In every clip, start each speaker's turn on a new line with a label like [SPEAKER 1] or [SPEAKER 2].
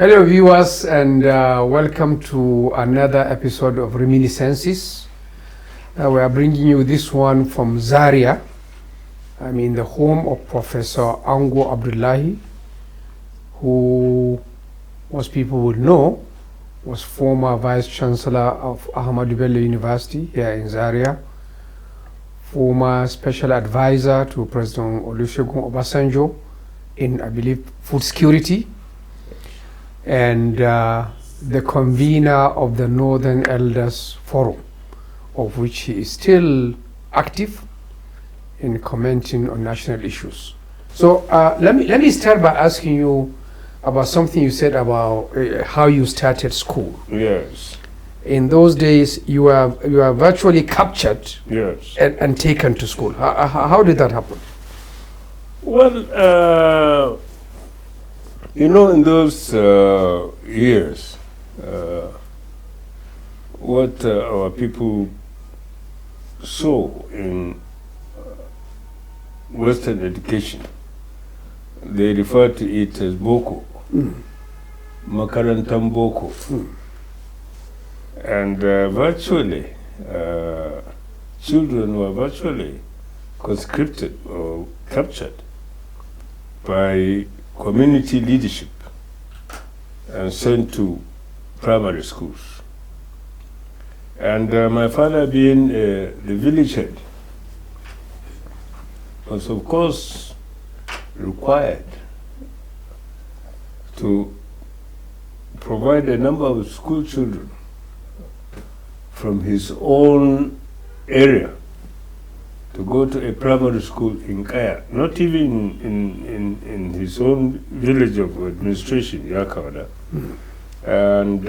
[SPEAKER 1] Hello, viewers, and welcome to another episode of Reminiscences. We are bringing you this one from Zaria, the home of Professor Ango Abdullahi, who most people would know was former Vice Chancellor of Ahmadu Bello University here in Zaria, former Special Advisor to President Olusegun Obasanjo in, I believe, food security, and the convener of the Northern Elders Forum, of which he is still active in commenting on national issues. So let me start by asking you about something you said about how you started school.
[SPEAKER 2] Yes.
[SPEAKER 1] In those days, you were virtually captured.
[SPEAKER 2] Yes.
[SPEAKER 1] and taken to school. How did that happen?
[SPEAKER 2] Well, in those years, what our people saw in Western education, they refer to it as Boko, Makarantan Boko. And virtually, children were virtually conscripted or captured by community leadership and sent to primary schools. And my father, being the village head, was of course required to provide a number of school children from his own area to go to a primary school in Kaya, not even in his own village of administration, Yakawada. And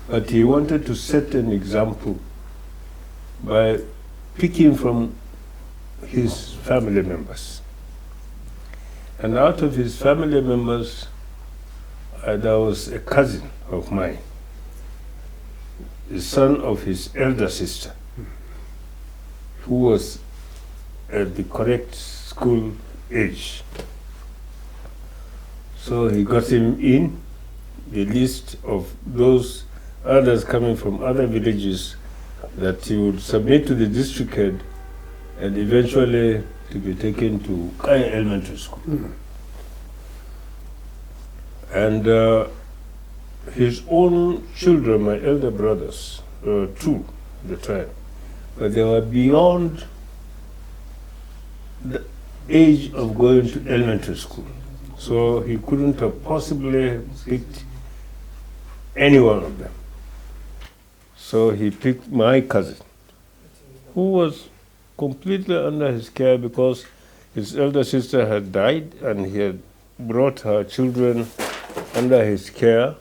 [SPEAKER 2] but he wanted to set an example by picking from his family members. And out of his family members, there was a cousin of mine, the son of his elder sister, who was at the correct school age. So he got him in the list of those others coming from other villages that he would submit to the district head and eventually to be taken to Kaya Elementary School. And his own children, my elder brothers, two at the time, but they were beyond the age of going to elementary school. So he couldn't have possibly picked any one of them. So he picked my cousin, who was completely under his care because his elder sister had died and he had brought her children under his care,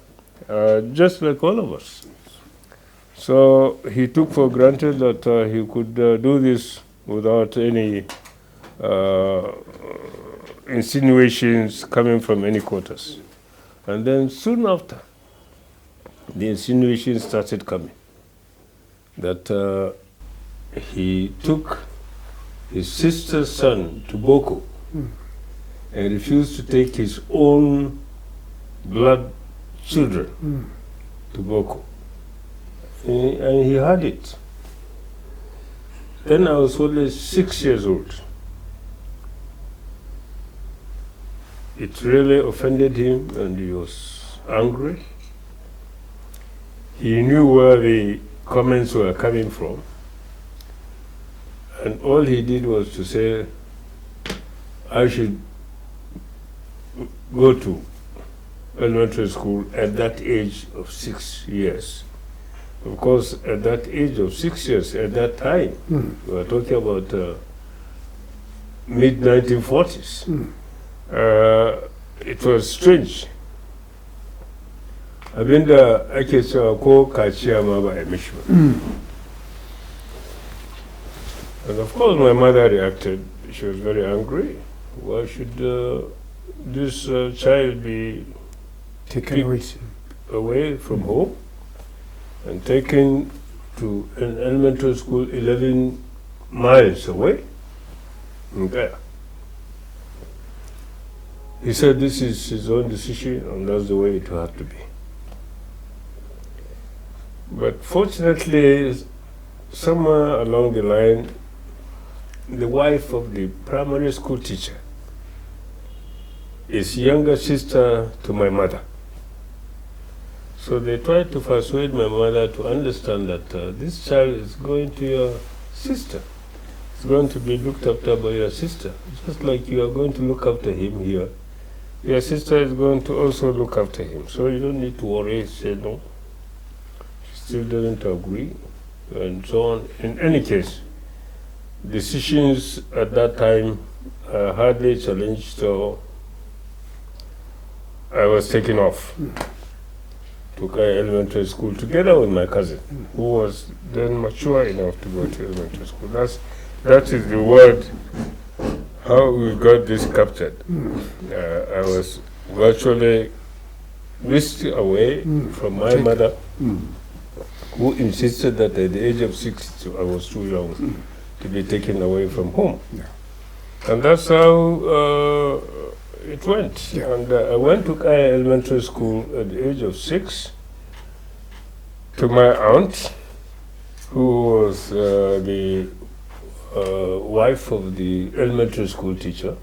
[SPEAKER 2] just like all of us. So he took for granted that he could do this without any insinuations coming from any quarters. And then soon after, the insinuations started coming that he took his sister's son to Boko and refused to take his own blood children to Boko. And he had it. Then I was only 6 years old. It really offended him and he was angry. He knew where the comments were coming from. And all he did was to say, I should go to elementary school at that age of 6 years. Of course, at that age of 6 years, at that time, we were talking about mid-1940s. It was strange. Abinda ake cewa ko kaciya ma ba a mishi ba. And of course, my mother reacted. She was very angry. Why should this child be
[SPEAKER 1] Taken
[SPEAKER 2] away from home and taken to an elementary school 11 miles away? Okay. He said this is his own decision and that's the way it will have to be. But fortunately, somewhere along the line, the wife of the primary school teacher is younger sister to my mother. So they tried to persuade my mother to understand that this child is going to your sister. It's going to be looked after by your sister. Just like you are going to look after him here, your sister is going to also look after him. So you don't need to worry. She said no. She still doesn't agree, and so on. In any case, decisions at that time are hardly challenged, so I was taken off to Kaya Elementary School together with my cousin, who was then mature enough to go to elementary school. That is the word, how we got this captured. I was virtually whisked away from my mother, who insisted that at the age of 6, I was too young to be taken away from home.
[SPEAKER 1] Yeah.
[SPEAKER 2] And that's how it went.
[SPEAKER 1] Yeah.
[SPEAKER 2] And I went to Kaya Elementary School at the age of 6 to my aunt, who was the wife of the elementary school teacher.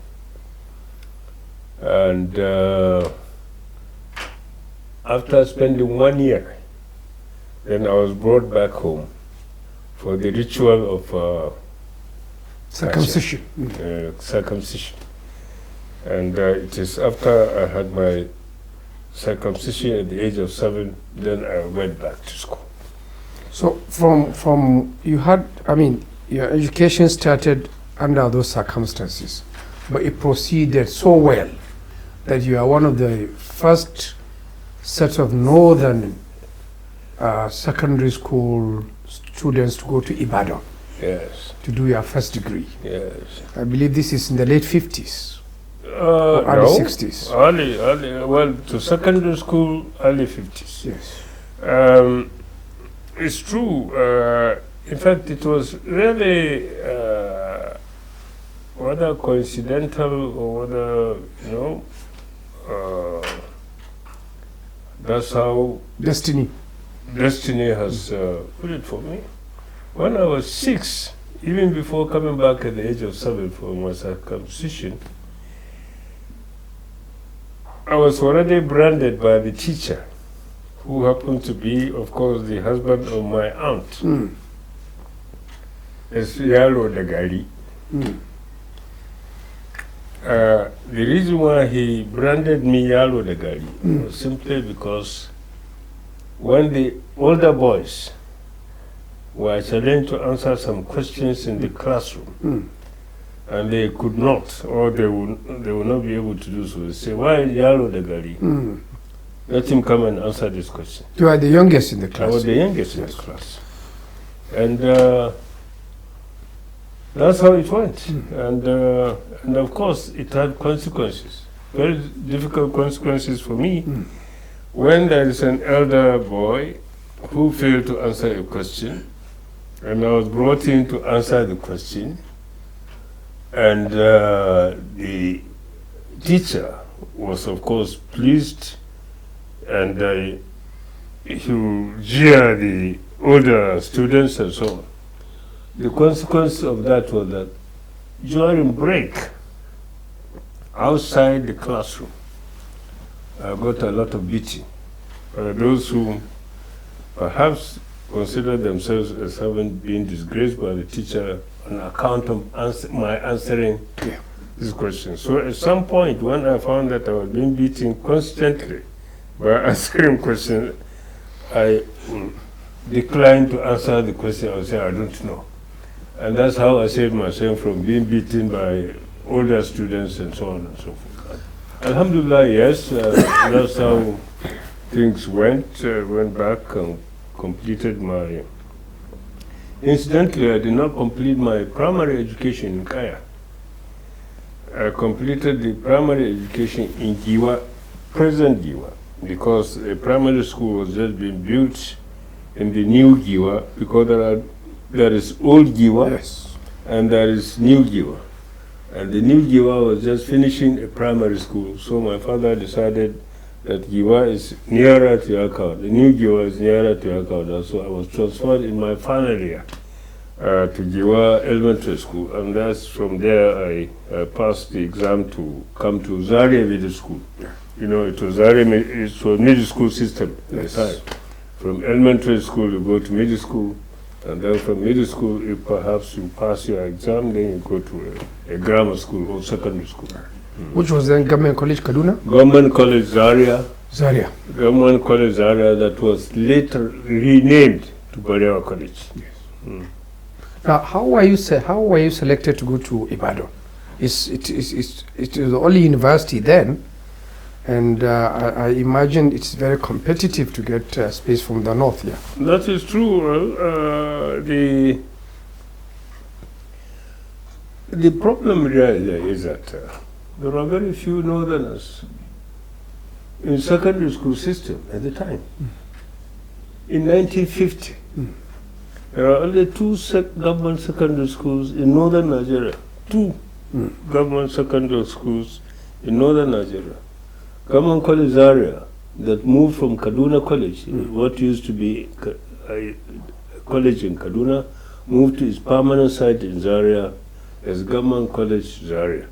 [SPEAKER 2] And after spending 1 year, then I was brought back home for the ritual of
[SPEAKER 1] Circumcision.
[SPEAKER 2] circumcision. And it is after I had my circumcision at the age of 7, then I went back to school.
[SPEAKER 1] So from you had, I mean, your education started under those circumstances, but it proceeded so well that you are one of the first set of northern secondary school students to go to Ibadan.
[SPEAKER 2] Yes.
[SPEAKER 1] To do your first degree.
[SPEAKER 2] Yes.
[SPEAKER 1] I believe this is in the late 50s.
[SPEAKER 2] Early
[SPEAKER 1] early 60s.
[SPEAKER 2] Early, well, to secondary school, early 50s.
[SPEAKER 1] Yes.
[SPEAKER 2] It's true. In fact, it was really whether coincidental or whether, that's how
[SPEAKER 1] Destiny
[SPEAKER 2] has put it for me. When I was 6, even before coming back at the age of 7 for my circumcision, I was already branded by the teacher, who happened to be, of course, the husband of my aunt. As Yalo Dagari. The reason why he branded me Yalo Dagari was simply because when the older boys were challenged to answer some questions in the classroom, and they could not, or they will not be able to do so, they say, why Yalo Dagari? Let him come and answer this question.
[SPEAKER 1] You are the youngest in the class.
[SPEAKER 2] I was the youngest in the class. And that's how it went. And of course, it had consequences, very difficult consequences for me. When there is an elder boy who failed to answer a question, and I was brought in to answer the question, and the teacher was, of course, pleased, and he jeered the older students and so on. The consequence of that was that during break, outside the classroom, I got a lot of beating. Those who perhaps consider themselves as having been disgraced by the teacher on account of my answering this question. So at some point, when I found that I was being beaten constantly by answering questions, I declined to answer the question. I would say, I don't know. And that's how I saved myself from being beaten by older students and so on and so forth. Alhamdulillah, yes, that's how things went. Went back and completed my... Incidentally, I did not complete my primary education in Kaya. I completed the primary education in Giwa, present Giwa, because a primary school was just being built in the new Giwa, because there is old Giwa,
[SPEAKER 1] Yes.
[SPEAKER 2] and there is new Giwa. And the new Giwa was just finishing a primary school, so my father decided that Giwa is nearer to Yakauda. The new Giwa is nearer to Yakauda, so I was transferred in my final year to Giwa Elementary School, and that's from there I passed the exam to come to Zaria Middle School. You know, it was middle school system at the time. From elementary school you go to middle school, and then from middle school, if perhaps you pass your exam, then you go to a grammar school or secondary school.
[SPEAKER 1] Which was then Government College Kaduna?
[SPEAKER 2] Government College Zaria.
[SPEAKER 1] Zaria.
[SPEAKER 2] Government College Zaria, that was later renamed to Barewa College.
[SPEAKER 1] Yes. Now, how were you selected to go to Ibadan? It is the only university then, and I imagine it's very competitive to get space from the north. Yeah.
[SPEAKER 2] That is true. The problem really is that there are very few northerners in secondary school system at the time. In 1950, there are only two government secondary schools in northern Nigeria. Two government secondary schools in northern Nigeria. Government College Zaria, that moved from Kaduna College, what used to be a college in Kaduna, moved to its permanent site in Zaria as Government College Zaria.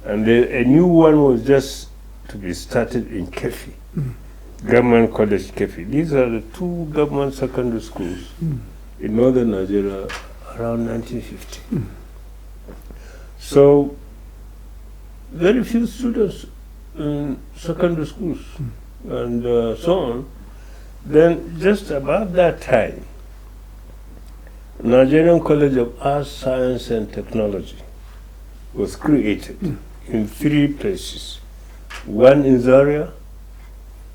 [SPEAKER 2] And a new one was just to be started in Kefi, Government College Kefi. These are the two government secondary schools in northern Nigeria around 1950. So, very few students in secondary schools and so on. Then just about that time, Nigerian College of Arts, Science and Technology was created in three places. One in Zaria,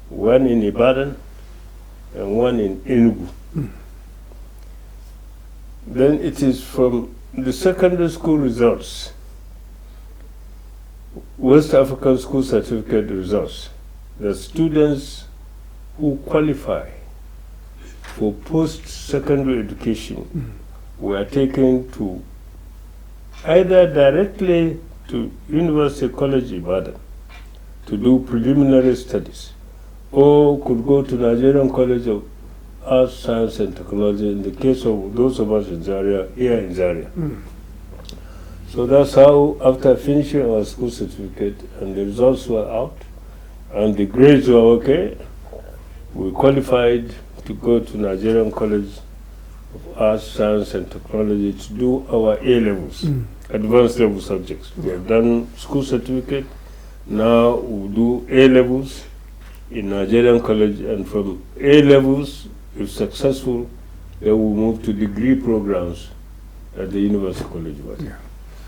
[SPEAKER 2] one in Ibadan, and one in Enugu. Then it is from the secondary school results, West African School Certificate results, the students who qualify for post-secondary education were taken to either directly to University College Ibadan to do preliminary studies, or could go to Nigerian College of Arts, Science and Technology in the case of those of us in Zaria, here in Zaria. So that's how, after finishing our school certificate and the results were out and the grades were okay, we qualified to go to Nigerian College of Arts, Science and Technology to do our A-levels, advanced level subjects. We have done school certificate, now we do A-levels in Nigerian College, and from A-levels, if successful, then we move to degree programs at the University College.
[SPEAKER 1] Yeah.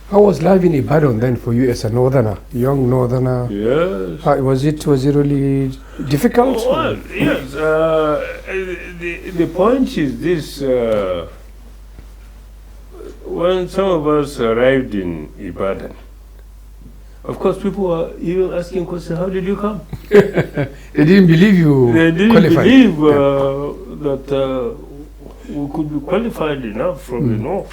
[SPEAKER 1] How was life in Ibadan then for you as a northerner, young northerner?
[SPEAKER 2] Yes.
[SPEAKER 1] Was it really difficult?
[SPEAKER 2] Oh, well, yes. The point is this: when some of us arrived in Ibadan, of course, people were even asking questions: "How did you come?"
[SPEAKER 1] They didn't believe you
[SPEAKER 2] They didn't
[SPEAKER 1] qualified.
[SPEAKER 2] believe that we could be qualified enough from the north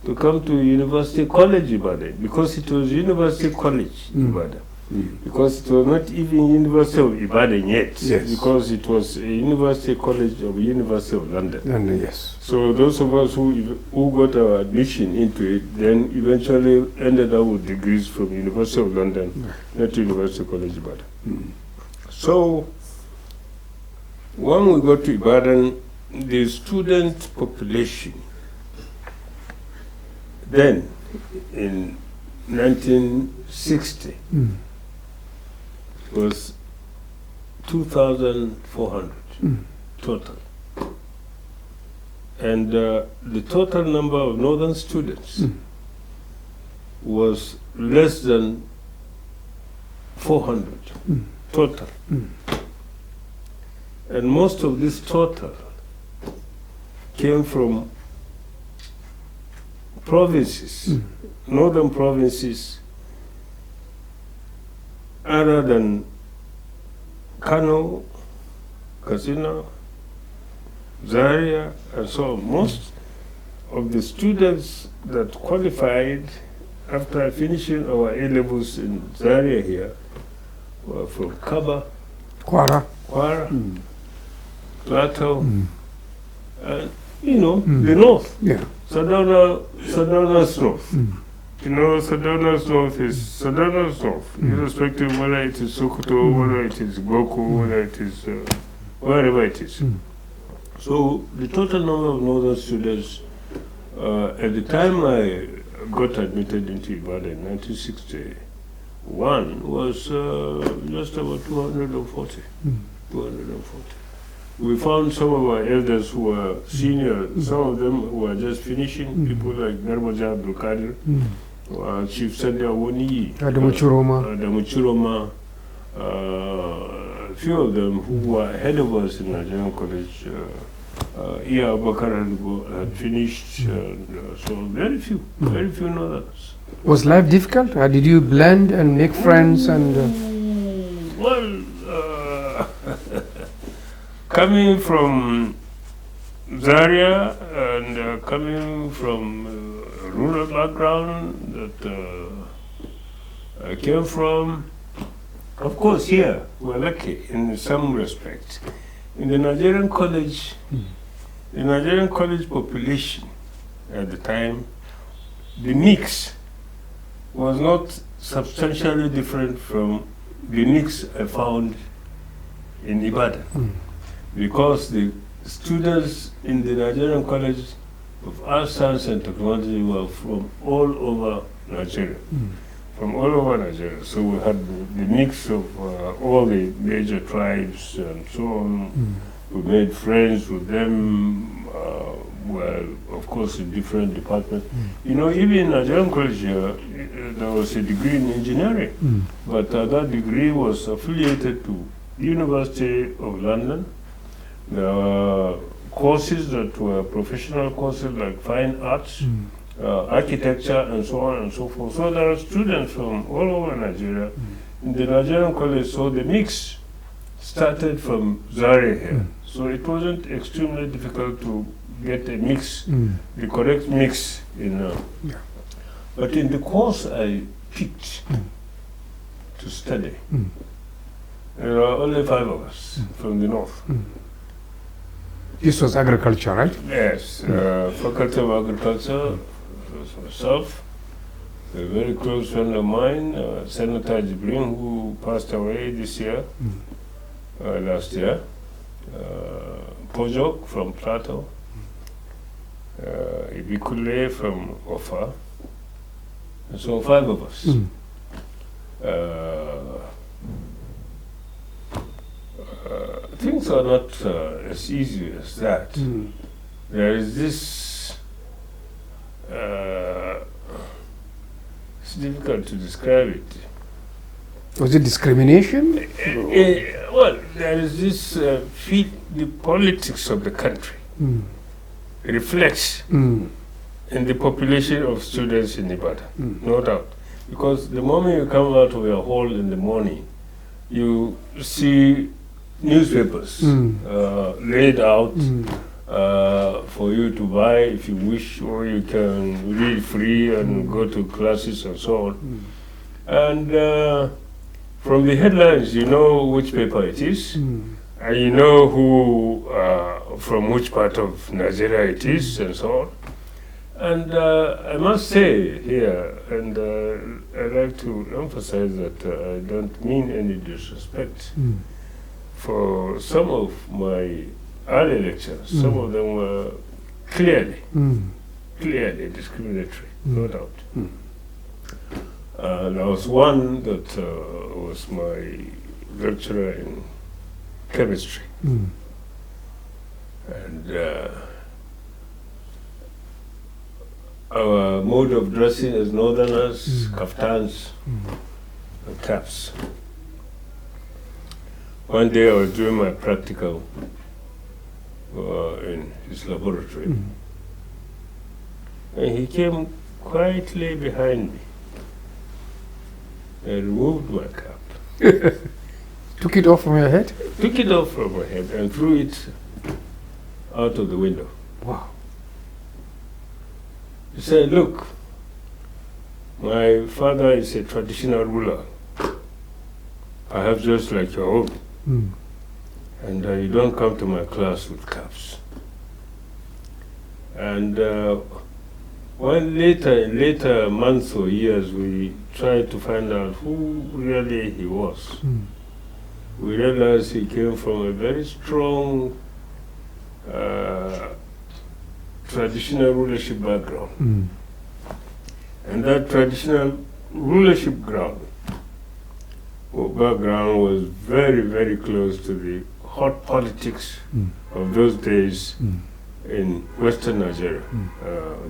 [SPEAKER 2] to come to University College Ibadan, because it was University College Ibadan. Because it was not even University of Ibadan yet, because it was a University College of University of London.
[SPEAKER 1] London, yes.
[SPEAKER 2] So those of us who got our admission into it, then eventually ended up with degrees from University of London, not University College Ibadan. So when we got to Ibadan, the student population then, in 1960, was 2,400 total. And the total number of northern students was less than 400 total. And most of this total came from provinces, northern provinces, other than Kano, Katsina, Zaria, and so on. Most of the students that qualified after finishing our A-levels in Zaria here, were from Kaba,
[SPEAKER 1] Kwara.
[SPEAKER 2] Plateau, and the north.
[SPEAKER 1] Yeah.
[SPEAKER 2] Southerners north. Southerners north is Southerners north, irrespective of whether it is Sokoto, whether it is Goku, whether it is wherever it is. So the total number of northern students at the time I got admitted into Ibadan in 1961 was just about 240. 240. We found some of our elders who were senior, some of them who were just finishing, people like Garbaja Abdul Qadir, Chief Sandhya Woni,
[SPEAKER 1] Adamu
[SPEAKER 2] Churoma, a few of them who were ahead of us in Nigerian College. Iya Abakar had finished, so very few northerners.
[SPEAKER 1] Was life difficult? Did you blend and make friends and?
[SPEAKER 2] Well, coming from Zaria and coming from rural background that I came from, of course, here we're lucky in some respect. In the Nigerian college, the Nigerian college population at the time, the mix was not substantially different from the mix I found in Ibadan. Because the students in the Nigerian College of Arts, Science and Technology were from all over Nigeria. So we had the mix of all the major tribes and so on. We made friends with them, well, of course, in different departments. Even in Nigerian College, there was a degree in engineering, but that degree was affiliated to the University of London. There were courses that were professional courses like fine arts, architecture, and so on and so forth. So there are students from all over Nigeria in the Nigerian college. So the mix started from Zaria here. So it wasn't extremely difficult to get a mix, the correct mix. But in the course I picked to study, there were only 5 of us from the north.
[SPEAKER 1] This was agriculture, right?
[SPEAKER 2] Yes, Faculty of Agriculture, myself, a very close friend of mine, Senator Jibrin, who passed away this year, last year, Pojok from Plateau, Ibikule from Ofa, and so 5 of us. Things are not as easy as that. There is this, it's difficult to describe it.
[SPEAKER 1] Was it discrimination?
[SPEAKER 2] Well, there is this, the politics of the country reflects in the population of students in Ibadan, no doubt. Because the moment you come out of your hall in the morning, you see newspapers laid out for you to buy if you wish, or you can read free and go to classes and so on. And from the headlines, you know which paper it is, and you know who, from which part of Nigeria it is, and so on. And I must say here, and I'd like to emphasize that I don't mean any disrespect. For some of my early lectures, some of them were clearly discriminatory, no doubt. There was one that was my lecturer in chemistry. And our mode of dressing as northerners, kaftans and caps. One day I was doing my practical in his laboratory, and he came quietly behind me and removed my cap.
[SPEAKER 1] Took it off from your head?
[SPEAKER 2] Took it off from my head and threw it out of the window.
[SPEAKER 1] Wow.
[SPEAKER 2] He said, "Look, My father is a traditional ruler, perhaps just like your own. And you don't come to my class with caps. And when in later months or years, we tried to find out who really he was. We realized he came from a very strong traditional rulership background. And that traditional rulership background was very, very close to the hot politics of those days in Western Nigeria,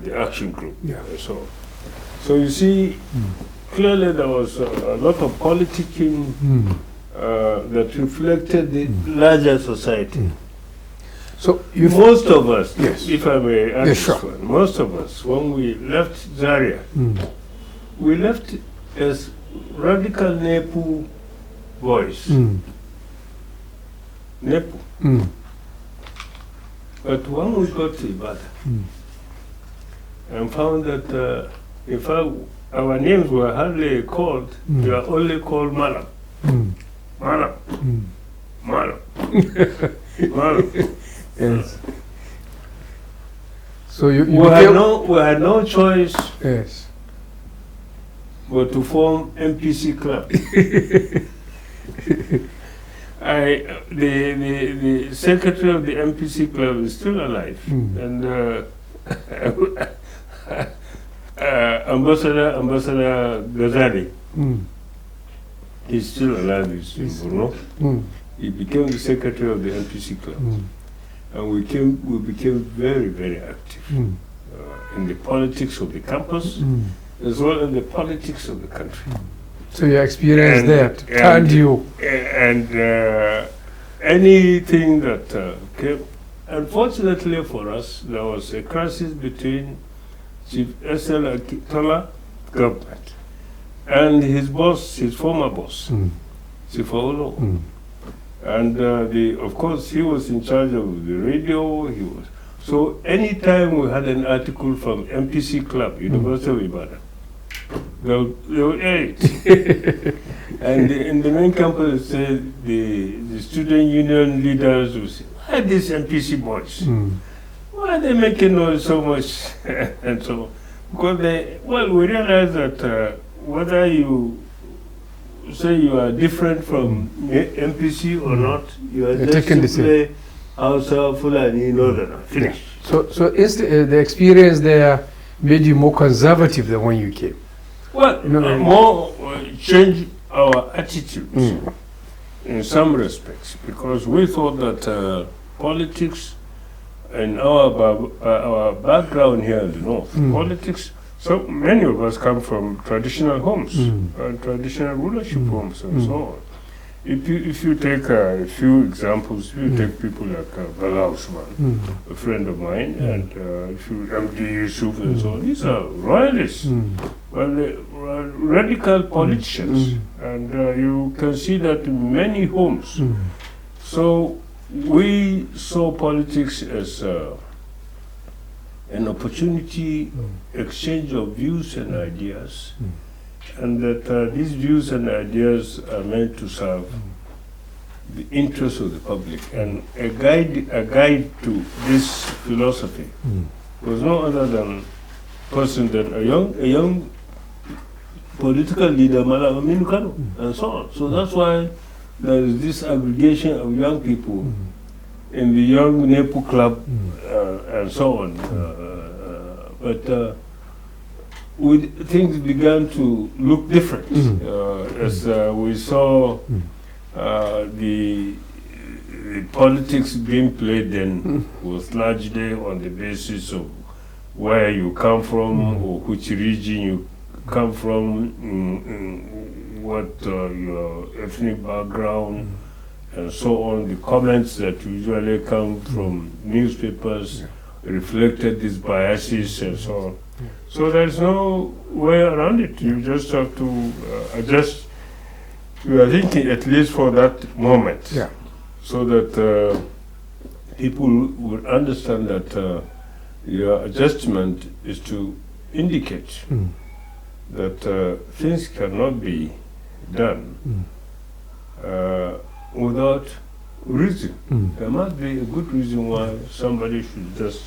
[SPEAKER 2] the Action Group.
[SPEAKER 1] Yeah.
[SPEAKER 2] So you see, clearly there was a lot of politicking that reflected the larger society.
[SPEAKER 1] So
[SPEAKER 2] most of us,
[SPEAKER 1] yes,
[SPEAKER 2] if I may add this
[SPEAKER 1] sure.
[SPEAKER 2] one, most of us, when we left Zaria, we left as radical NEPU boys. NEPU. But when we got to Ibadan and found that, in fact, our names were hardly called, we were only called Malam. Malam. Malam. Malam.
[SPEAKER 1] Yes. So you
[SPEAKER 2] we had no choice
[SPEAKER 1] yes.
[SPEAKER 2] but to form MPC club. The secretary of the MPC club is still alive, and Ambassador Ghazali, he's still alive. He's in Borno. He became the secretary of the MPC club, and we became very, very active in the politics of the campus, as well as the politics of the country.
[SPEAKER 1] So you experienced that, and you.
[SPEAKER 2] And anything that came, unfortunately for us, there was a crisis between Chief S.L. Akitola government and his boss, his former boss, Chief Olo. And of course, he was in charge of the radio. So anytime we had an article from MPC Club, University of Ibadan, they'll air it. And in the main campus, the student union leaders will say, why are these MPC boys? Why are they making noise so much? And so, because we realize that whether you say you are different from MPC or not, you are just simply Hausa, Fulani, Northern. Finish.
[SPEAKER 1] So the experience there made you more conservative than when you came.
[SPEAKER 2] Well, more change our attitudes in some respects, because we thought that politics and our background here in the north, politics. So many of us come from traditional homes, traditional rulership homes, and so on. If you take a few examples, if you take people like Bala Usman, a friend of mine, and if you MD Yusuf and so on, these are royalists, radical politicians, and you can see that in many homes. So we saw politics as an opportunity, exchange of views and ideas, and that these views and ideas are meant to serve the interests of the public. And a guide to this philosophy was no other than a young political leader, Malam Aminu Kano, and so on. So that's why there is this aggregation of young people in the young NEPU club and so on. But things began to look different as we saw the politics being played then was largely on the basis of where you come from or which region you come from, what your ethnic background, and so on. The comments that usually come from newspapers reflected these biases and so on. So there's no way around it. You just have to adjust your thinking, at least for that moment, so that people will understand that your adjustment is to indicate that things cannot be done without reason. There must be a good reason why somebody should just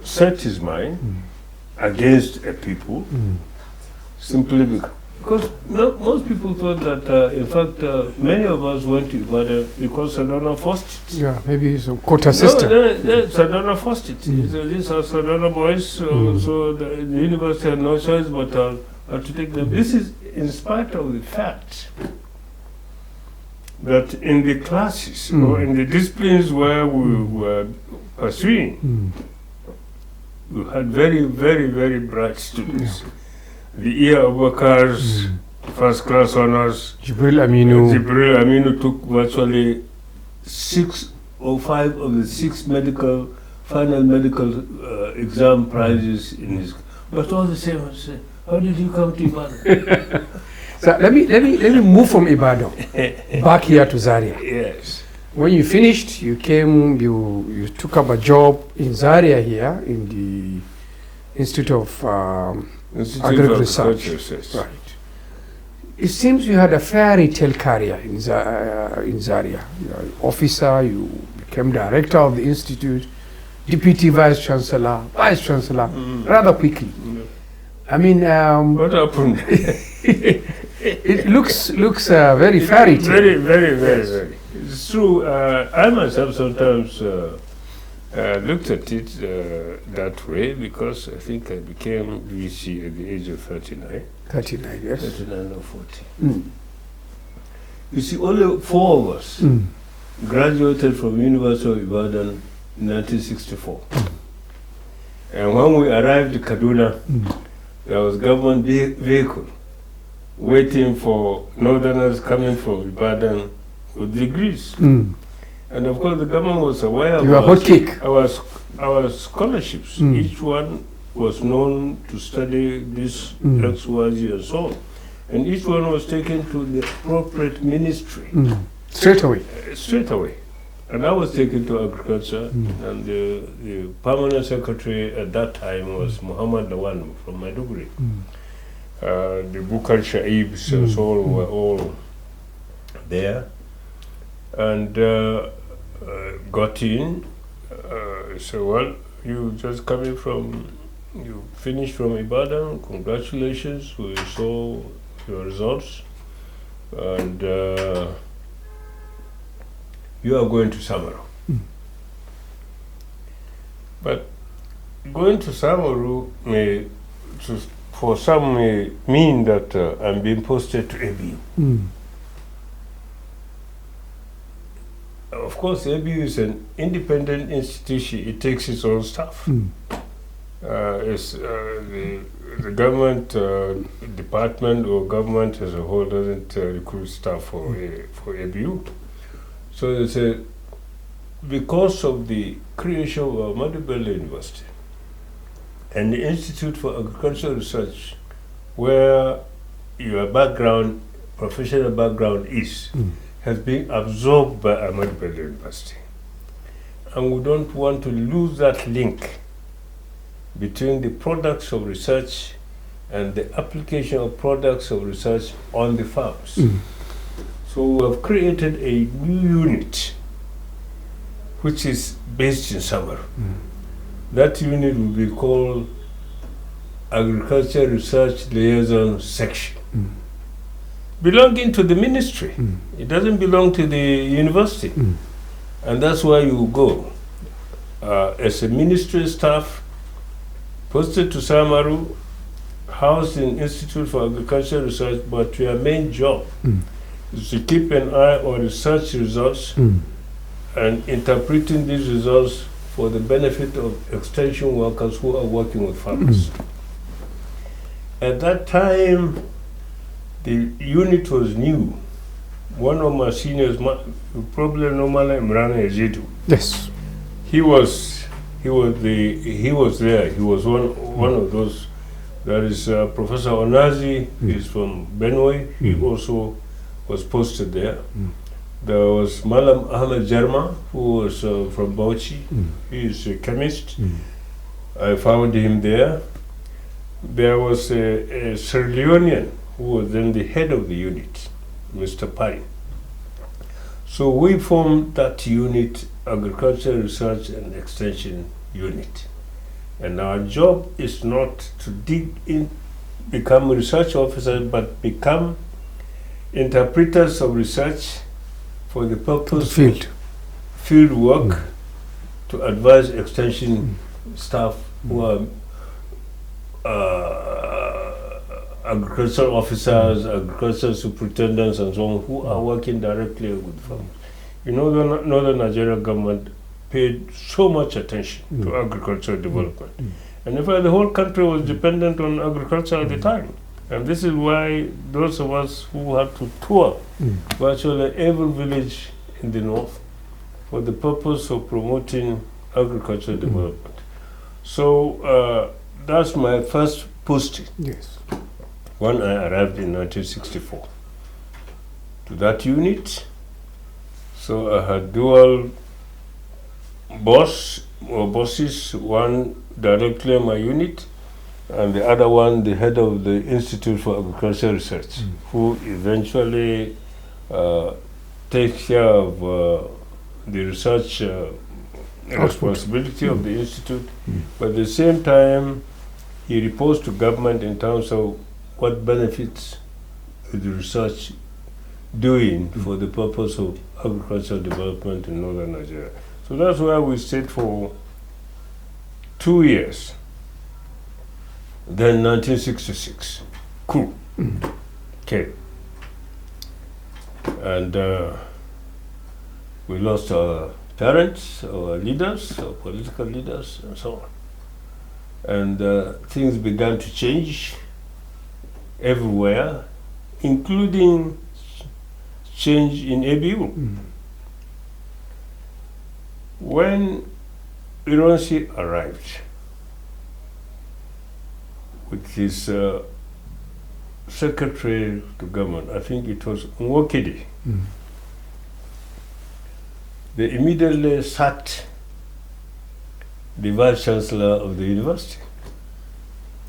[SPEAKER 2] set his mind against a people simply because most people thought that, in fact, many of us went to Ibadan because Sadona forced it.
[SPEAKER 1] Yeah, maybe it's a quota system.
[SPEAKER 2] No, Sadona forced it. So these are Sadona boys, so the university had no choice but to take them. This is in spite of the fact that in the classes or in the disciplines where we were pursuing, we had very, very, very bright students. The year of workers, first class honors.
[SPEAKER 1] Jibril Aminu
[SPEAKER 2] took virtually 6 or 5 of the 6 final medical exam prizes in his. But all the same, I say, how did you come to Ibadan?
[SPEAKER 1] So let me move from Ibadan back here to Zaria.
[SPEAKER 2] Yes.
[SPEAKER 1] When you finished, you you took up a job in Zaria here in the Institute of Agricultural Research. Right. It seems you had a fairy tale career in Zaria. You are an officer, you became director of the institute, deputy vice chancellor, rather quickly. I mean,
[SPEAKER 2] what happened?
[SPEAKER 1] It looks very fairy tale.
[SPEAKER 2] Very. It's true. I myself sometimes looked at it that way because I think I became VC at the age of 39.
[SPEAKER 1] 39, yes.
[SPEAKER 2] 39 or 40. You see, only 4 of us graduated from University of Ibadan in 1964. And when we arrived in Kaduna, there was government vehicle waiting for northerners coming from Ibadan with degrees. And of course the government was aware of our scholarships. Each one was known to study this X, Y, Z and so on. And each one was taken to the appropriate ministry.
[SPEAKER 1] Straight away.
[SPEAKER 2] Straight away. And I was taken to agriculture, and the permanent secretary at that time was Muhammad Lawan from Maiduguri. The Bukar Shaibs and so on were all there. And got in. So, well, you just coming from, you finished from Ibadan, congratulations, we saw your results. And you are going to Samaru. But going to Samaru for some may mean that I'm being posted to ABU. Of course, ABU is an independent institution. It takes its own staff. The government department or government as a whole doesn't recruit staff for ABU. So they say, because of the creation of Ahmadu Bello University and the Institute for Agricultural Research, where your background, professional background is, has been absorbed by Ahmadu Bello University. And we don't want to lose that link between the products of research and the application of products of research on the farms. So we have created a new unit which is based in Samaru. That unit will be called Agriculture Research Liaison Section, belonging to the ministry. It doesn't belong to the university. And that's where you go as a ministry staff, posted to Samaru, housed in Institute for Agricultural Research, but your main job is to keep an eye on research results and interpreting these results for the benefit of extension workers who are working with farmers. At that time, the unit was new. One of my seniors, probably normally Imran Yazidu.
[SPEAKER 1] Yes.
[SPEAKER 2] He was there. He was one of those. There is Professor Onazi. He's from Benue. He also was posted there. There was Malam Ahmed Jarma, who was from Bauchi. He is a chemist. I found him there. there was a Sierra Leonean who was then the head of the unit, Mr. Pine. So we formed that unit, Agriculture Research and Extension Unit. And our job is not to dig in, become research officers, but become interpreters of research for the purpose of field work to advise extension staff who are agricultural officers, agricultural superintendents, and so on, who are working directly with farmers. You know, the Northern Nigeria government paid so much attention to agricultural development. And in fact, the whole country was dependent on agriculture at the time. And this is why those of us who had to tour virtually every village in the north for the purpose of promoting agricultural development. So that's my first posting.
[SPEAKER 1] Yes.
[SPEAKER 2] When I arrived in 1964 to that unit. So I had dual bosses, one directly on my unit, and the other one the head of the Institute for Agricultural Research, who eventually takes care of the research responsibility of the institute, but at the same time he reports to government in terms of what benefits is the research doing for the purpose of agricultural development in northern Nigeria. So that's where we stayed for 2 years. Then 1966, coup came. And we lost our parents, our leaders, our political leaders, and so on. And things began to change everywhere, including change in ABU. When Ironsi arrived with his secretary to government, I think it was Nwokedi, they immediately sacked the vice chancellor of the university.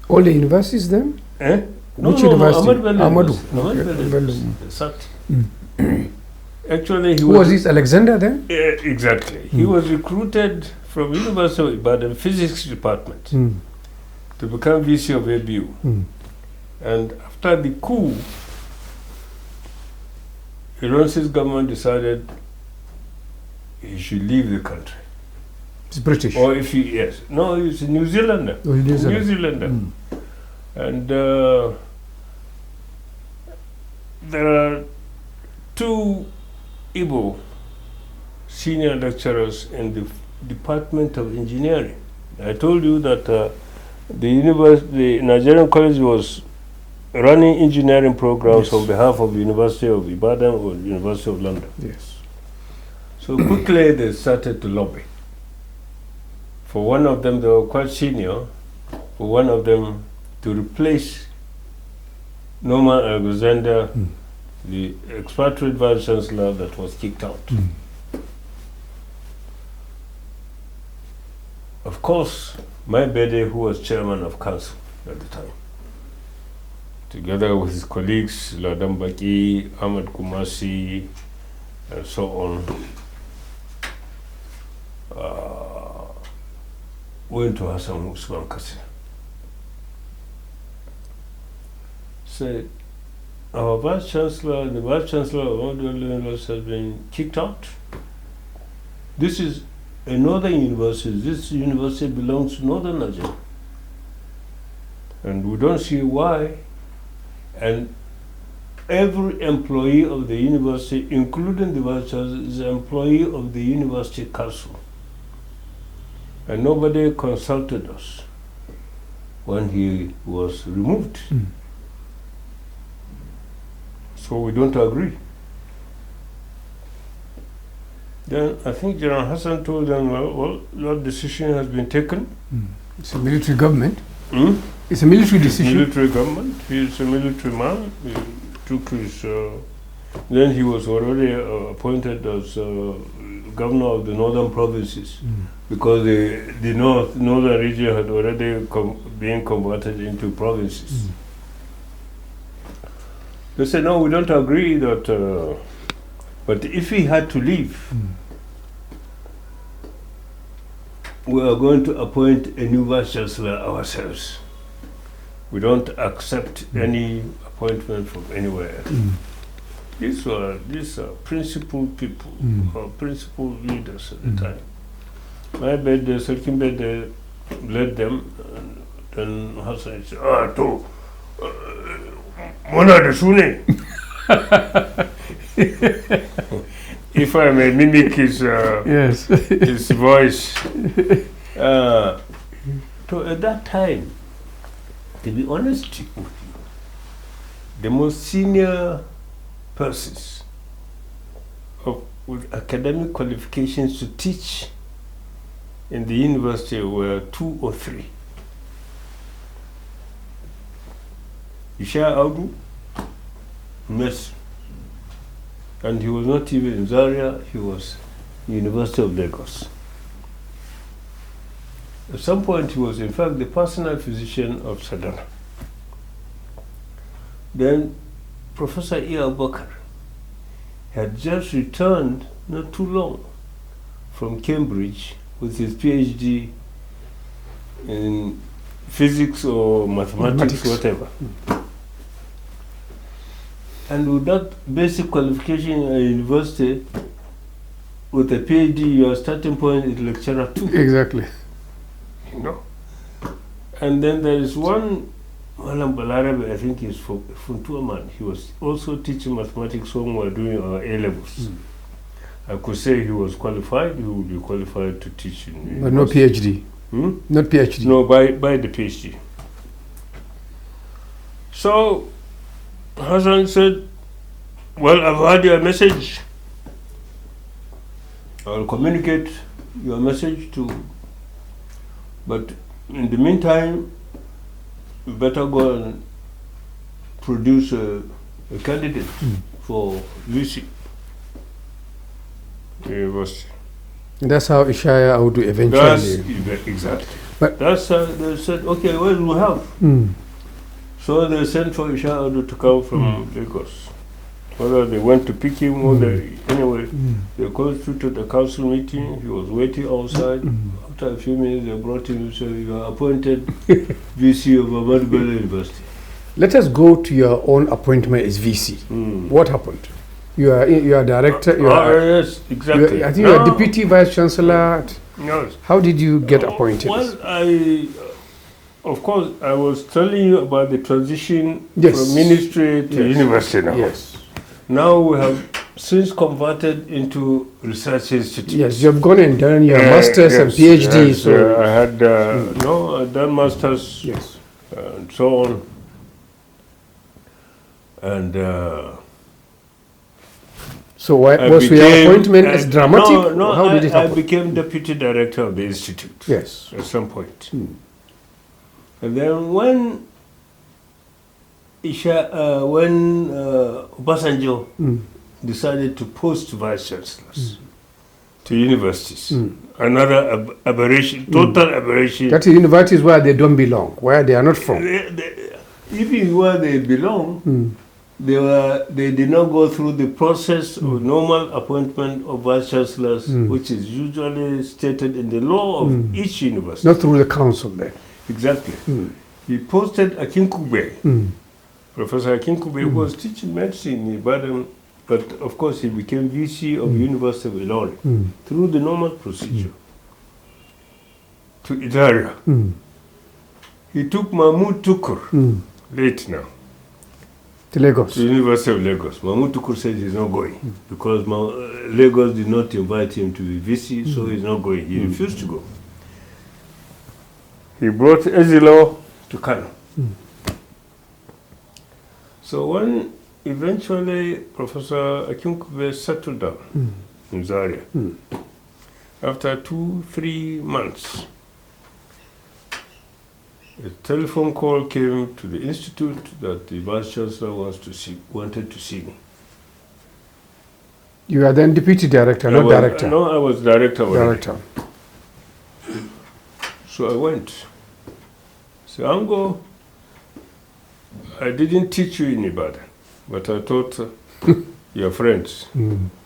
[SPEAKER 1] All the universities then?
[SPEAKER 2] Which
[SPEAKER 1] university?
[SPEAKER 2] Ahmadu Bello. Sacked. Actually, he
[SPEAKER 1] Who was this, Alexander then?
[SPEAKER 2] Exactly. He was recruited from University of Ibadan Physics Department to become VC of ABU. And after the coup, Ironsi's government decided he should leave the country.
[SPEAKER 1] He's British.
[SPEAKER 2] Or if he, yes. No, he's a New Zealander.
[SPEAKER 1] Oh, New Zealand.
[SPEAKER 2] New Zealander. And there are 2 Igbo senior lecturers in the Department of Engineering. I told you that the Nigerian College was running engineering programs on behalf of the University of Ibadan or University of London.
[SPEAKER 1] Yes.
[SPEAKER 2] So quickly they started to lobby. For one of them, they were quite senior, for one of them to replace Norman Alexander, the expatriate vice chancellor that was kicked out. Of course, my Bede, who was chairman of council at the time, together with his colleagues, Ladam Baki, Ahmad Kumasi, and so on, went to Hassan Usman Kassir. Said, our vice chancellor, the vice chancellor of Ondo University has been kicked out. This is a northern university. This university belongs to northern Nigeria. And we don't see why. And every employee of the university, including the vice chancellor, is an employee of the university council. And nobody consulted us when he was removed. So we don't agree. Then I think General Hassan told them, well, that decision has been taken.
[SPEAKER 1] It's a military government. It's a military decision.
[SPEAKER 2] Military government. He's a military man. He took his. Then he was already appointed as governor of the northern provinces, because the northern region had already been converted into provinces. They said, no, we don't agree that, but if we had to leave, we are going to appoint a new vice chancellor ourselves. We don't accept any appointment from anywhere else. These are principled people, or principled leaders at the time. My bed, the second bed, led them, and then Hassan said, to, Mona de Sune. If I may mimic his, his voice. So at that time, to be honest with you, the most senior persons with academic qualifications to teach in the university were 2 or 3. Isha Audu, Messi. And he was not even in Zaria, he was University of Lagos. At some point he was in fact the personal physician of Sadana. Then Professor Iya Bakar had just returned not too long from Cambridge with his PhD in physics or mathematics, whatever. And with that basic qualification at university, with a PhD, your starting point is lecturer 2.
[SPEAKER 1] Exactly.
[SPEAKER 2] You know? And then there is one, Malam Balarabe, I think he's Funtuaman. He was also teaching mathematics when we were doing our A-levels. I could say he was qualified, he would be qualified to teach in
[SPEAKER 1] but no PhD. Not PhD.
[SPEAKER 2] No, by the PhD. So Hassan said, well, I've heard your message. I'll communicate your message to, but in the meantime, you better go and produce a candidate for VC University.
[SPEAKER 1] That's how Ishaya Audu eventually.
[SPEAKER 2] Exactly.
[SPEAKER 1] But
[SPEAKER 2] that's they said, okay, well, we have. So they sent for Ishaya Audu to come from Lagos. Whether they went to pick him or anyway, they called through to the council meeting. He was waiting outside. After a few minutes, they brought him and said, you are appointed VC of Ahmadu Bello University.
[SPEAKER 1] let us go to your own appointment as VC. What happened? You are director.
[SPEAKER 2] Yes, exactly.
[SPEAKER 1] I think you are deputy vice chancellor.
[SPEAKER 2] No.
[SPEAKER 1] How did you get appointed?
[SPEAKER 2] Well, of course, I was telling you about the transition
[SPEAKER 1] Yes.
[SPEAKER 2] from ministry to university now.
[SPEAKER 1] Yes.
[SPEAKER 2] Now we have since converted into research institute.
[SPEAKER 1] Yes, you have gone and done your masters and PhD.
[SPEAKER 2] Yes,
[SPEAKER 1] so
[SPEAKER 2] I had I'd done masters and so on. And
[SPEAKER 1] so why was your appointment as dramatic?
[SPEAKER 2] No,
[SPEAKER 1] how did it happen?
[SPEAKER 2] I became deputy director of the institute.
[SPEAKER 1] Yes.
[SPEAKER 2] At some point. And then when Obasanjo decided to post vice chancellors to universities, another aberration, total aberration.
[SPEAKER 1] That is universities where they don't belong, where they are not from.
[SPEAKER 2] Even where they belong, they did not go through the process of normal appointment of vice chancellors, which is usually stated in the law of each university.
[SPEAKER 1] Not through the council then.
[SPEAKER 2] Exactly. He posted Akinkugbe. Professor Akinkugbe was teaching medicine in Ibadan, but of course he became VC of University of Ilorin through the normal procedure to Idaria. He took Mahmoud Tukur, late now,
[SPEAKER 1] To Lagos.
[SPEAKER 2] to the University of Lagos. Mahmoud Tukur said he's not going because Lagos did not invite him to be VC, so he's not going. He refused to go. He brought Ezilo to Kano. So when eventually Professor Akinkugbe settled down in Zaria, after 2-3 months, a telephone call came to the institute that the vice chancellor wanted to see me.
[SPEAKER 1] You are then deputy director, not director.
[SPEAKER 2] No, I was director already.
[SPEAKER 1] Director.
[SPEAKER 2] So I went. So Ango, I didn't teach you in Ibadan, but I taught your friends.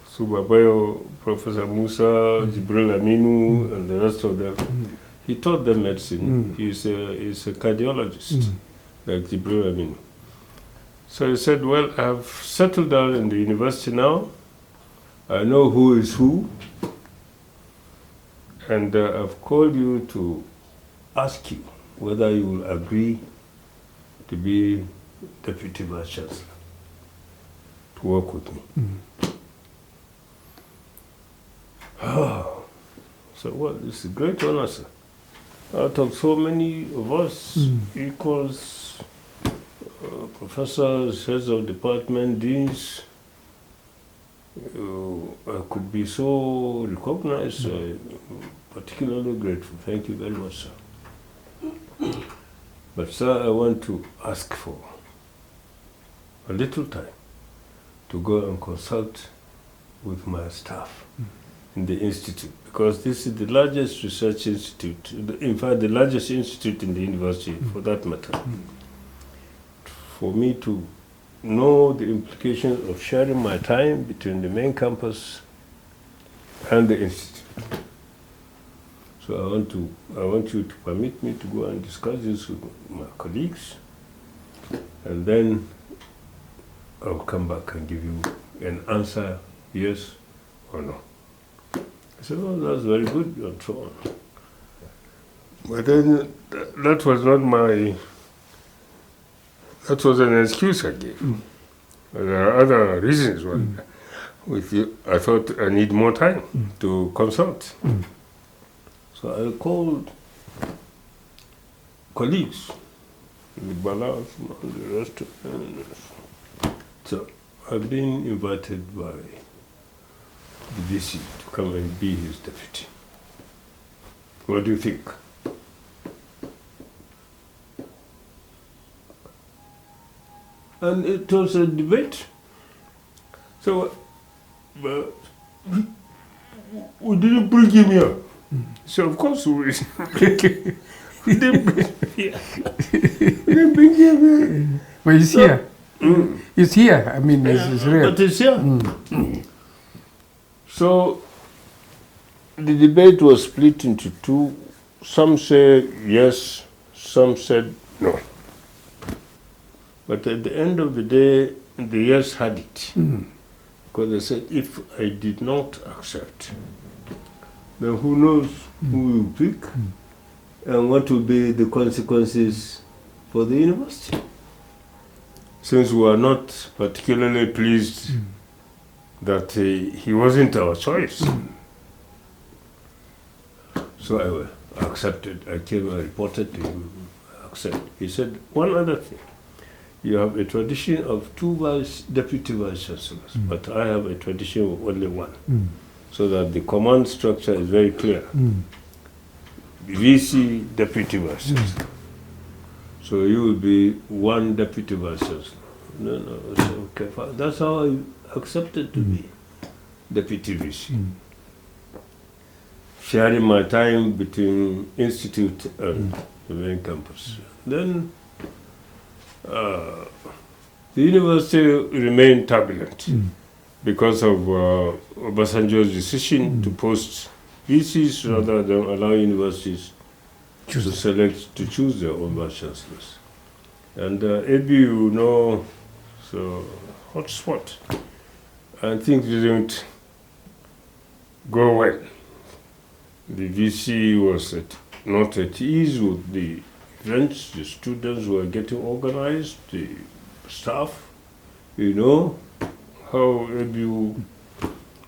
[SPEAKER 2] Subabayo, Professor Musa, Jibril Aminu, and the rest of them. He taught them medicine. He's a cardiologist, like Jibril Aminu. So he said, well, I've settled down in the university now. I know who is who. And I've called you to ask you whether you will agree to be Deputy Vice Chancellor, to work with me. Oh, so well, this is a great honor, sir. Out of so many of us, equals, professors, heads of department, deans, I could be so recognized, particularly grateful. Thank you very much, sir. But, sir, I want to ask for a little time to go and consult with my staff in the institute, because this is the largest research institute, in fact, the largest institute in the university, for that matter. For me to know the implications of sharing my time between the main campus and the institute. So I want you to permit me to go and discuss this with my colleagues, and then I'll come back and give you an answer, yes or no. I said, oh, that's very good, and so on. But then that was not my, that was an excuse I gave. There are other reasons why. With you, I thought I need more time to consult. So I called colleagues, the Balas and the rest of them. So I've been invited by the VC to come and be his deputy. What do you think? And it was a debate. So we didn't bring him here. So of course we didn't bring him here.
[SPEAKER 1] But he's here. He's here. I mean, it's real.
[SPEAKER 2] But he's here. So the debate was split into two. Some say yes, some said no. But at the end of the day, the yes had it. Because they said, if I did not accept, then who knows who will pick and what will be the consequences for the university. Since we are not particularly pleased that he wasn't our choice. So I accepted. I came and reported to him. I accepted. He said, one other thing. You have a tradition of two deputy vice chancellors, but I have a tradition of only one, so that the command structure is very clear. VC deputy vice chancellor. So you will be one deputy vice chancellor. No, I said, okay, fine. That's how I accepted to be deputy VC. Sharing my time between institute and the main campus. Then the university remained turbulent because of Obasanjo's decision to post VCs rather than allow universities to choose their own vice chancellors. And ABU, so hotspot, and things didn't go well. The VC was not at ease with the events, the students were getting organized, the staff, how ABU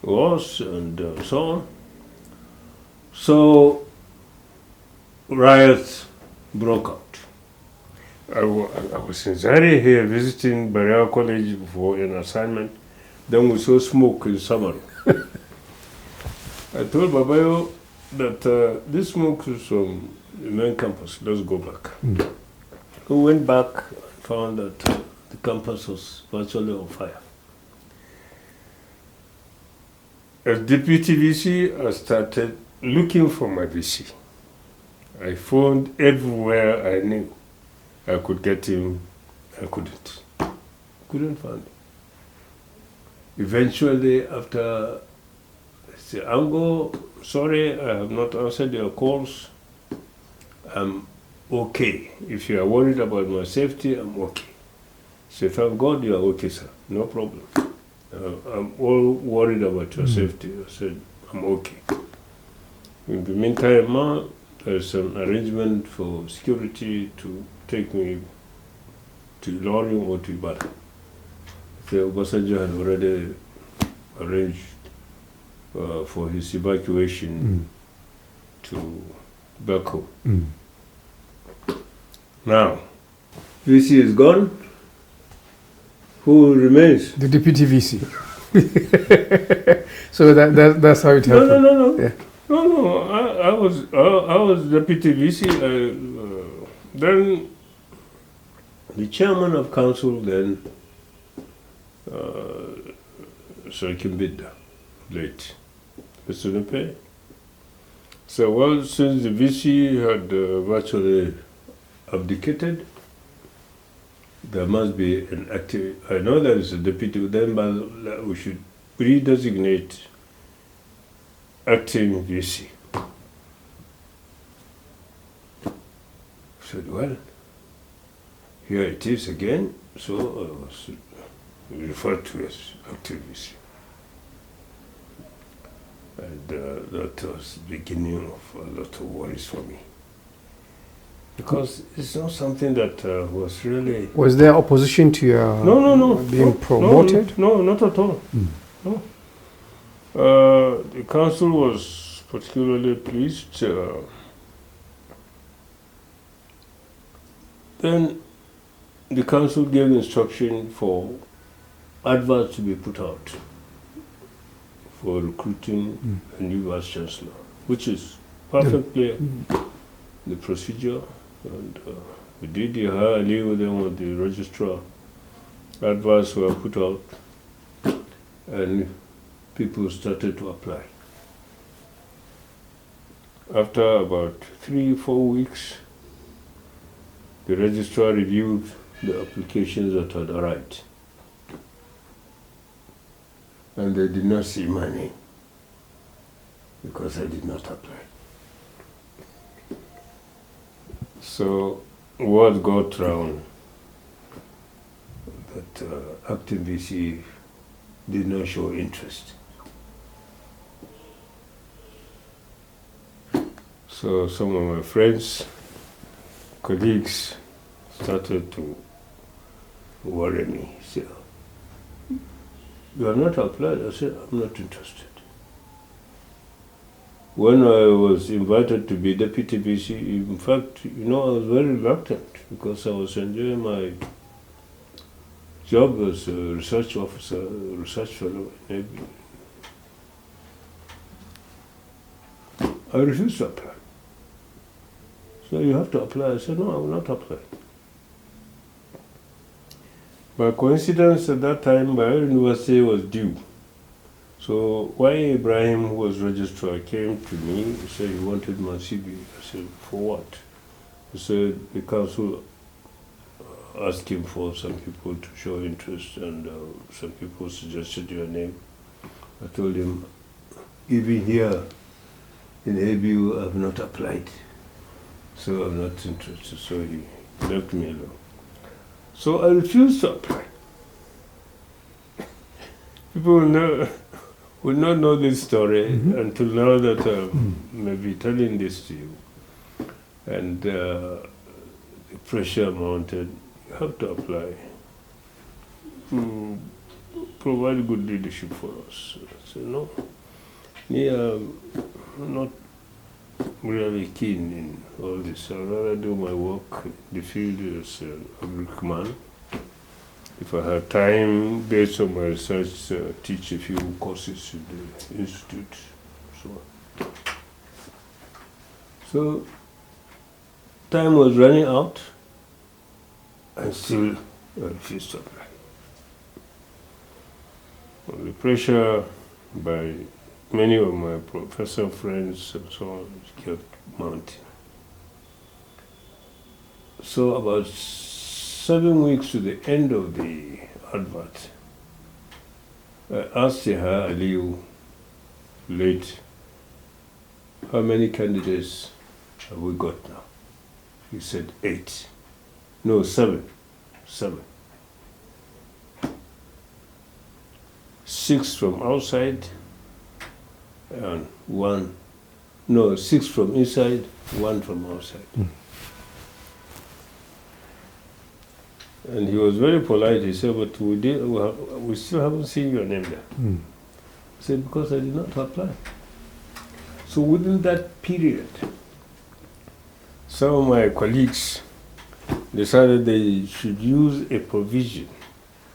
[SPEAKER 2] was, and so on. So riots broke out. I was in Zaire here visiting Berea College for an assignment. Then we saw smoke in summer. I told Babayo that this smoke is from the main campus. Let's go back. We went back and found that the campus was virtually on fire. As deputy VC, I started looking for my VC. I phoned everywhere I knew I could get him. I couldn't find him. Eventually, after I said, Ango, sorry, I have not answered your calls. I'm okay. If you are worried about my safety, I'm okay. So thank God you are okay, sir. No problem. I'm all worried about your safety. I said, I'm okay. In the meantime, ma, there's an arrangement for security to take me to Ilorin or to Ibadan. So Obasanjo had already arranged for his evacuation to back home. Now, VC is gone. Who remains?
[SPEAKER 1] The deputy VC. So that's how it happened.
[SPEAKER 2] No.
[SPEAKER 1] Yeah.
[SPEAKER 2] No. I was deputy VC. Then the chairman of council then, Sarkin Bidda, late, Mr. Nupe. So, well, since the VC had virtually abdicated, there must be an active. I know there is a deputy, then but we should redesignate acting VC. I said, well, here it is again, so I was referred to as acting VC. And that was the beginning of a lot of worries for me. Because it's not something that was really...
[SPEAKER 1] Was there opposition to your being promoted?
[SPEAKER 2] No, not at all. No. The council was particularly pleased. Then the council gave instruction for adverts to be put out for recruiting a new vice chancellor, which is perfectly the procedure. And we did the hire with them with the registrar. Adverts were put out, and people started to apply. After about 3-4 weeks, the registrar reviewed the applications that had arrived, and they did not see my name because I did not apply. So word got round that acting VC did not show interest. So some of my friends, colleagues started to worry me. Say, you are not applied? I said, I'm not interested. When I was invited to be deputy VC, in fact, I was very reluctant because I was enjoying my job as a research officer, a research fellow in Navy. I refused to apply. So you have to apply. I said, no, I will not apply. By coincidence, at that time, my university was due. So why Ibrahim, who was registrar, came to me, he said he wanted my CV. I said, for what? He said the council asked him for some people to show interest, and some people suggested your name. I told him, even here in ABU, I have not applied, so I'm not interested. So he left me alone. So I refused to apply. People will not know this story until now that I'm maybe telling this to you. And the pressure mounted. You have to apply to provide good leadership for us. I said, no. Me, I'm not really keen in all this. I'd rather do my work in the field as an agriculture. If I have time, based on my research, teach a few courses in the institute. So time was running out, and still I refused to apply. The pressure by many of my professor friends and so on kept mounting. So about 7 weeks to the end of the advert, I asked Yahya Aliyu late, how many candidates have we got now? He said 8. No, 7. 7. 6 from outside and 1. No, 6 from inside, 1 from outside. And he was very polite. He said, but we still haven't seen your name there. I said, because I did not apply. So within that period, some of my colleagues decided they should use a provision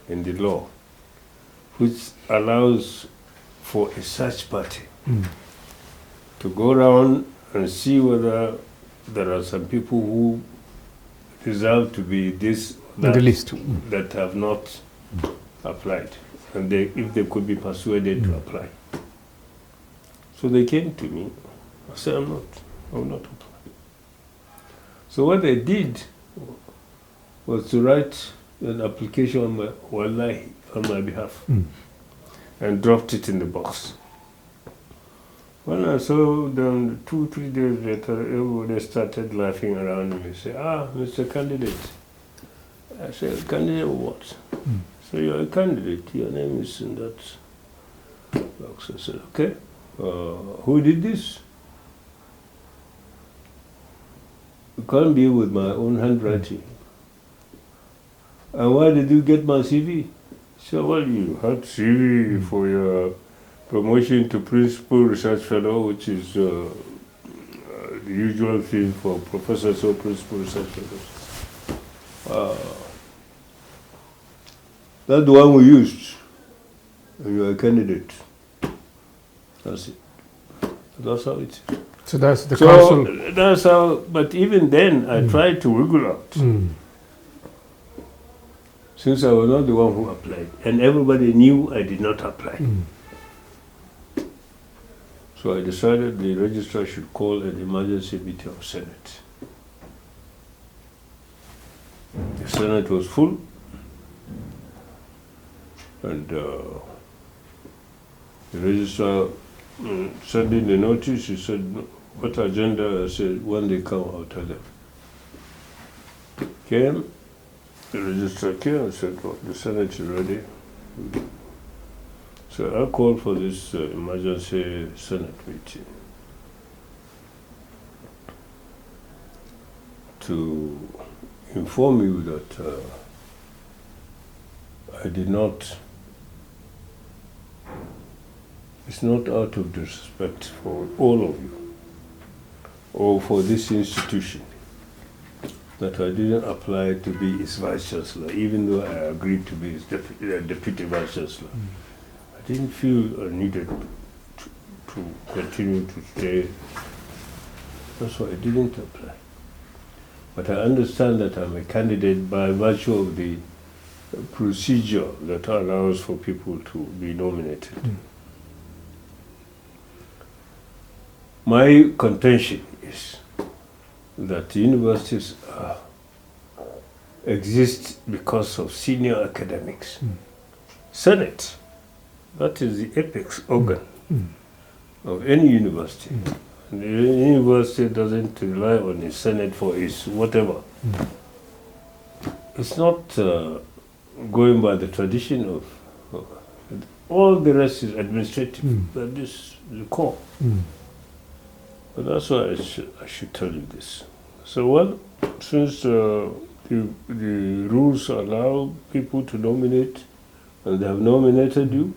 [SPEAKER 2] in the law which allows for a search party to go around and see whether there are some people who deserve to be
[SPEAKER 1] the list
[SPEAKER 2] that have not applied, and if they could be persuaded to apply. So they came to me. I said, I will not apply. So what they did was to write an application on my behalf and dropped it in the box. When I saw them 2-3 days later, everybody started laughing around me and say, Mr. Candidate. I said, candidate of what? So you're a candidate, your name is in that box. I said, okay, who did this? It can't be with my own handwriting. And why did you get my CV? So, well, you had CV for your promotion to principal research fellow, which is the usual thing for professors or principal research fellows. That's the one we used. And you're a candidate. That's it. That's how it is.
[SPEAKER 1] So that's the council.
[SPEAKER 2] That's how, but even then, I tried to wiggle out. Since I was not the one who applied, and everybody knew I did not apply. So I decided the registrar should call an emergency meeting of Senate. The Senate was full, and the registrar sent in the notice. He said, what agenda? I said, when they come, I'll tell them. Came, the registrar came and said, well, the Senate is ready. So I called for this emergency Senate meeting to inform you that I did not, it's not out of disrespect for all of you or for this institution that I didn't apply to be its vice chancellor, even though I agreed to be its deputy vice chancellor. I didn't feel I needed to continue to stay. That's why I didn't apply. But I understand that I'm a candidate by virtue of the procedure that allows for people to be nominated. My contention is that universities exist because of senior academics. Senate, that is the apex organ of any university. And the university doesn't rely on the Senate for its whatever. It's not going by the tradition of all the rest is administrative, but this is the core. But that's why I should tell you this. So, well, since the rules allow people to nominate, and they have nominated you,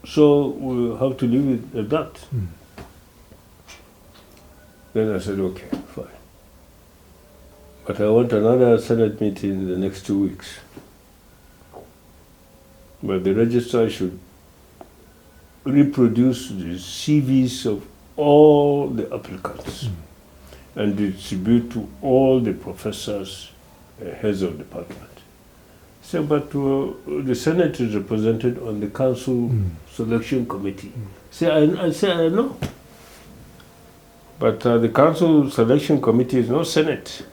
[SPEAKER 2] so we'll have to leave it at that. Then I said, okay, fine. But I want another Senate meeting in the next 2 weeks. But the registrar should reproduce the CVs of all the applicants and distribute to all the professors, heads of department, So, but the Senate is represented on the council selection committee. I say, I know. But the council selection committee is not Senate.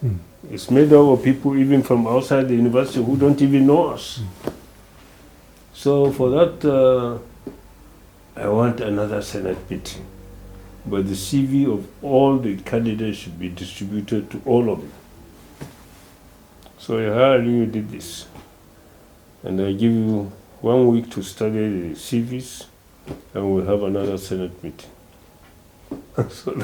[SPEAKER 2] It's made up of people even from outside the university who don't even know us. So for that, I want another Senate meeting. But the CV of all the candidates should be distributed to all of them. So I really did this. And I give you 1 week to study the CVs, and we'll have another Senate meeting.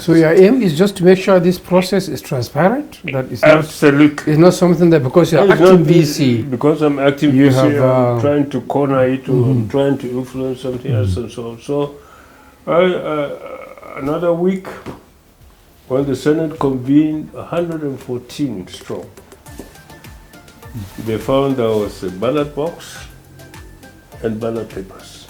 [SPEAKER 1] So your aim is just to make sure this process is transparent? That it's
[SPEAKER 2] Absolutely.
[SPEAKER 1] It's not something that because you're acting VC.
[SPEAKER 2] Because I'm acting
[SPEAKER 1] you
[SPEAKER 2] VC,
[SPEAKER 1] have,
[SPEAKER 2] I'm trying to corner it, or I'm trying to influence something else and so on. So another week, when the Senate convened, 114 strong. They found there was a ballot box and ballot papers.